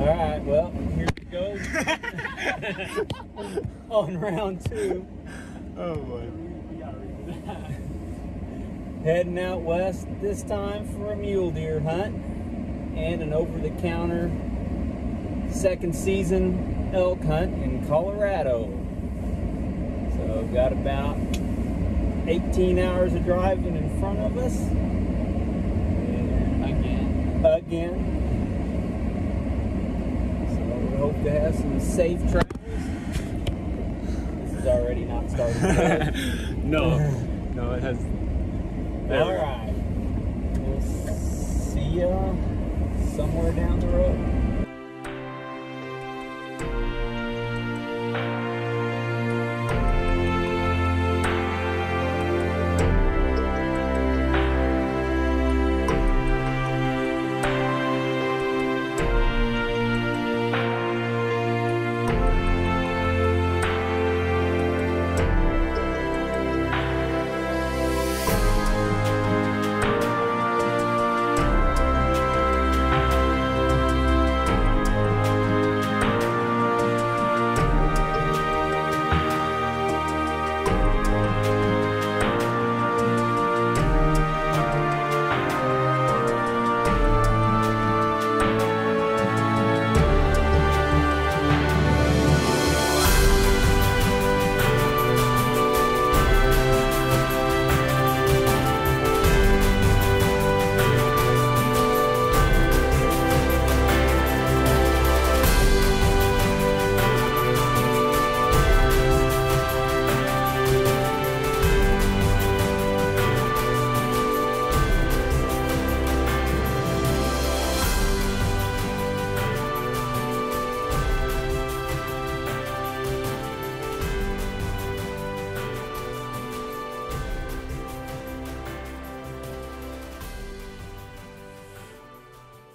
All right, well, here we go. On round 2. Oh boy. Heading out west this time for a mule deer hunt and an over-the-counter second season elk hunt in Colorado. So we've got about 18 hours of driving in front of us. Again. So we hope to have some safe travels. This is already not starting. No, it has. All right. We'll see ya somewhere down the road.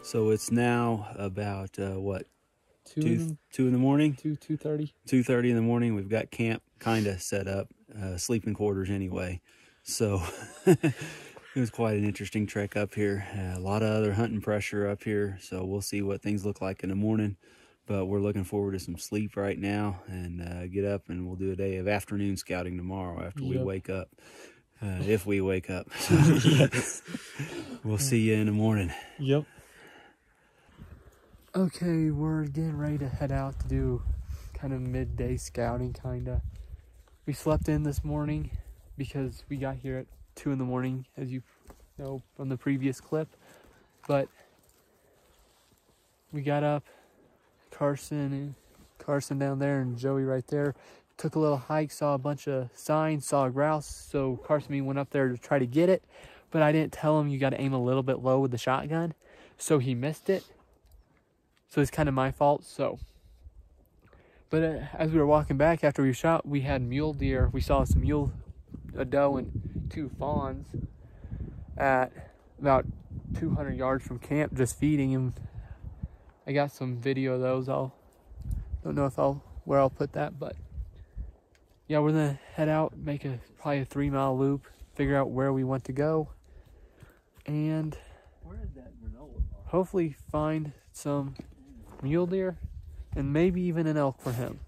So it's now about what, 2 in the morning? 2:30. 2:30 in the morning. We've got camp kind of set up, sleeping quarters anyway. So it was quite an interesting trek up here. A lot of other hunting pressure up here. So we'll see what things look like in the morning. But we're looking forward to some sleep right now and get up, and we'll do a day of afternoon scouting tomorrow after we wake up. If we wake up. Yes. We'll see you in the morning. Yep. Okay, we're getting ready to head out to do kind of midday scouting, kinda. We slept in this morning because we got here at 2 in the morning, as you know from the previous clip. But we got up, Carson down there and Joey right there. Took a little hike, saw a bunch of signs, saw a grouse. So Carson and me went up there to try to get it, but I didn't tell him you got to aim a little bit low with the shotgun. So he missed it. So it's kind of my fault. But as we were walking back after we shot, we had mule deer. We saw a doe and 2 fawns at about 200 yards from camp, just feeding him. I got some video of those. Don't know where I'll put that, but yeah, we're gonna head out, make probably a 3-mile loop, figure out where we want to go, and hopefully find some mule deer and maybe even an elk for him.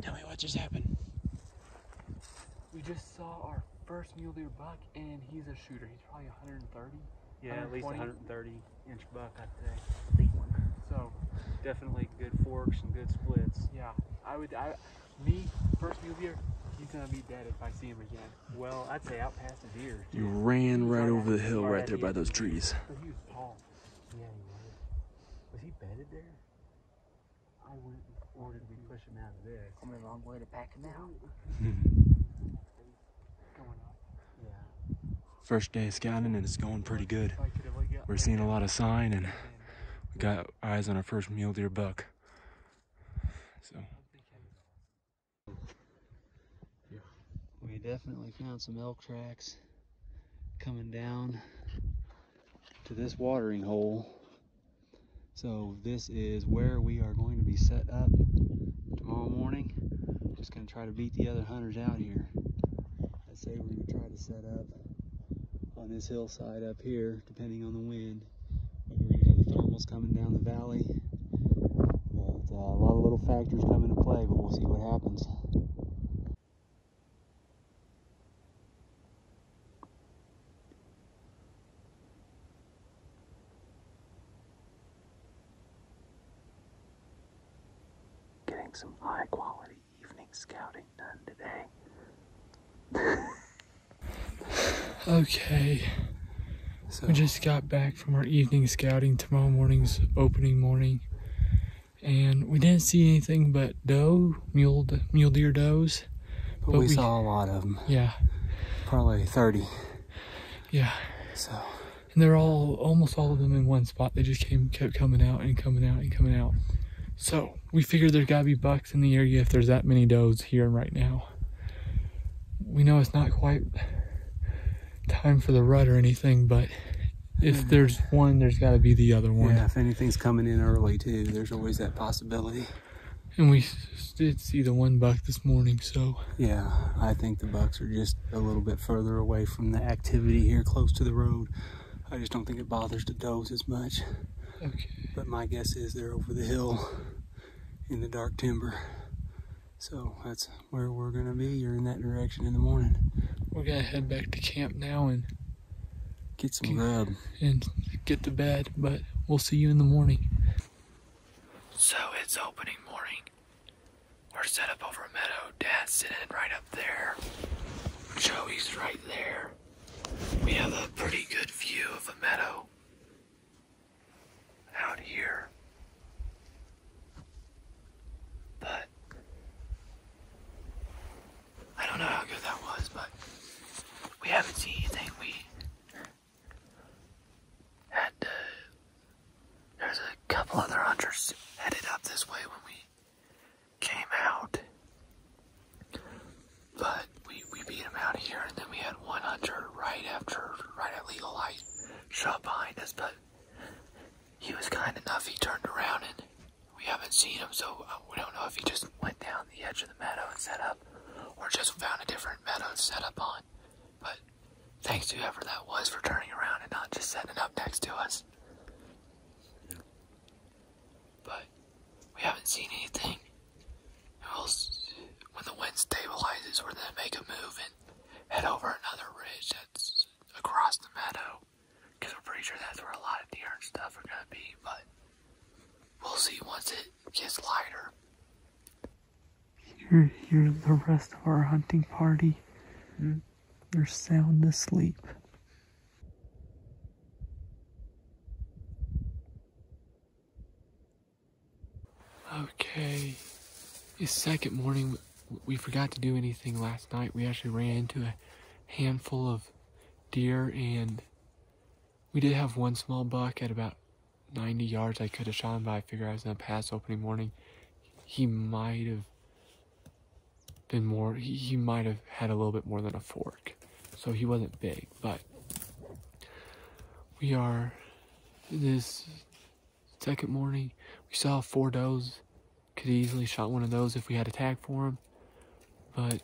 Tell me what just happened. We just saw our first mule deer buck, and he's a shooter. He's probably 130. Yeah, at least 130-inch buck, I'd say. So Definitely good forks and good splits. yeah, first mule deer, he's gonna be dead if I see him again. Well, I'd say out past the deer. You ran right over the hill right there by those trees. But he was tall. Yeah, he was. Was he bedded there? I wouldn't. Or did we push him out of this? Coming a long way to pack him out. Going up. Yeah. First day of scouting and it's going pretty good. We're seeing a lot of sign and we got eyes on our first mule deer buck. So We definitely found some elk tracks coming down to this watering hole. So this is where we are going to be set up tomorrow morning. try to beat the other hunters out here. I'd say we're gonna try to set up on this hillside up here, depending on the wind. But we're gonna have the thermals coming down the valley. But a lot of little factors come into play, but we'll see what happens. Getting some high quality evening scouting done today. Okay, So we just got back from our evening scouting, tomorrow morning's opening morning, and we didn't see anything but mule deer does. but we saw a lot of them. Yeah, Probably 30. yeah. So And they're almost all of them in one spot. They just kept coming out and coming out and coming out. So we figured there's gotta be bucks in the area if there's that many does here right now. We know it's not quite time for the rut or anything, but if there's one, there's gotta be the other one. yeah, if anything's coming in early too, there's always that possibility. And we did see the one buck this morning, so. Yeah, I think the bucks are just a little bit further away from the activity here close to the road. I just don't think it bothers the does as much. Okay. But my guess is they're over the hill in the dark timber. So that's where we're gonna be. You're in that direction in the morning. We're gonna head back to camp now and Get some grub. get to bed, but we'll see you in the morning. So it's opening morning. We're set up over a meadow. Dad's sitting right up there. Joey's right there. We have a pretty good view of the meadow out here. But I don't know how good that was, but we haven't seen anything. We had there's a couple other hunters headed up this way when we came out, but we beat them out here, and then we had one hunter right at legal light show up behind us, but he was kind enough, he turned around and we haven't seen him, so we don't know if he just went down the edge of the meadow and set up, or just found a different meadow to set up on. But thanks to whoever that was for turning around and not just setting up next to us. But we haven't seen anything. When the wind stabilizes, we're gonna make a move and head over another ridge that's across the meadow, because we're pretty sure that's where a lot of deer and stuff are gonna be, but we'll see once it gets lighter. Here's the rest of our hunting party. They're sound asleep. Okay, it's second morning. We forgot to do anything last night. We actually ran into a handful of deer, and we did have one small buck at about 90 yards. I could have shot him, but I figured I was gonna pass opening morning. He might have been more, he might have had a little bit more than a fork, so he wasn't big. But we are this second morning. We saw 4 does. Could easily shot one of those if we had a tag for him, but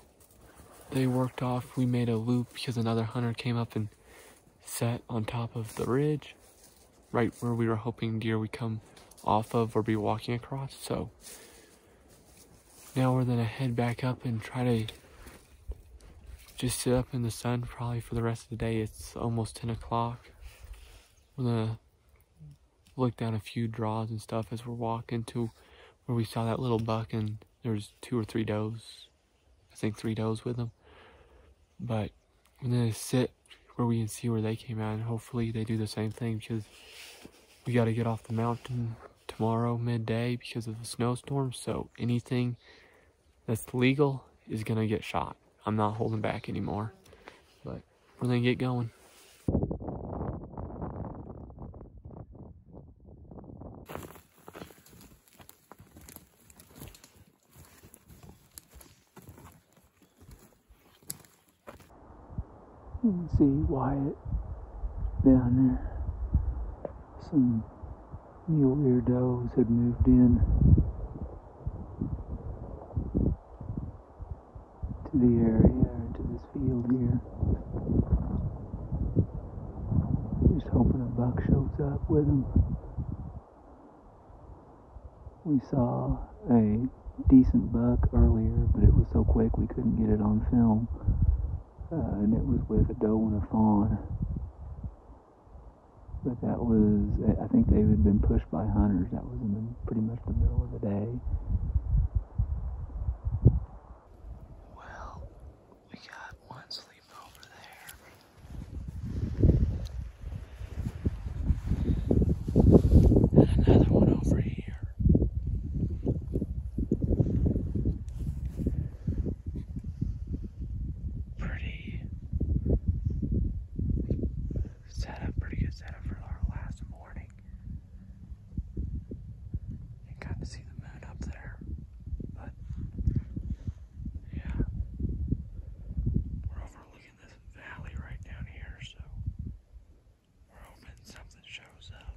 they worked off. We made a loop because another hunter came up and sat on top of the ridge, right where we were hoping deer would come off of or be walking across. So now we're gonna head back up and try to just sit up in the sun probably for the rest of the day. It's almost 10 o'clock. We're gonna look down a few draws and stuff as we're walking to where we saw that little buck, and there's 2 or 3 does. I think 3 does with them. But we're gonna sit where we can see where they came out, and hopefully they do the same thing, because we got to get off the mountain tomorrow midday because of the snowstorm. So anything that's legal is gonna get shot. I'm not holding back anymore, but we're gonna get going. You can see Wyatt down there. Some mule deer does had moved in. to the area, to this field here. Just hoping a buck shows up with him. We saw a decent buck earlier, but it was so quick we couldn't get it on film. And it was with a doe and a fawn. But that was, I think they had been pushed by hunters. That was in pretty much the middle of the day. Well, we got one sleeping over there. And another one over here. Pretty setup, pretty good setup for our last morning. You got to see the moon up there. But yeah, we're overlooking this valley right down here, so we're hoping something shows up.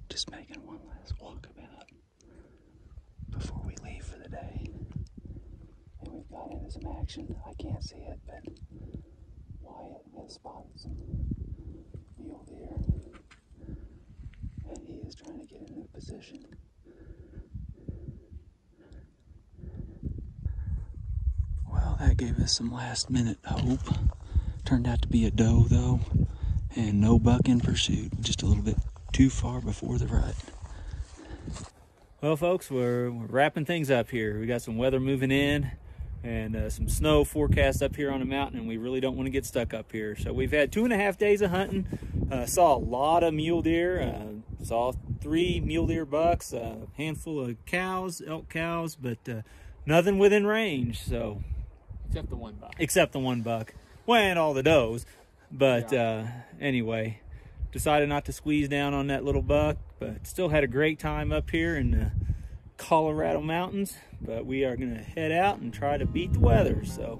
Just making one last walkabout before we leave for the day. And we've got into some action. I can't see it, but Wyatt has spotted some mule deer. And he is trying to get into position. Well, that gave us some last minute hope. Turned out to be a doe though, and no buck in pursuit. Just a little bit too far before the rut. Well, folks, we're wrapping things up here. We got some weather moving in and some snow forecast up here on the mountain, and we really don't want to get stuck up here. So we've had 2.5 days of hunting. Saw a lot of mule deer. Saw 3 mule deer bucks, a handful of cows, elk cows, but nothing within range. So Except the one buck. except the one buck. Well, and all the does. But anyway, decided not to squeeze down on that little buck, but still had a great time up here in the Colorado mountains. But we are going to head out and try to beat the weather. So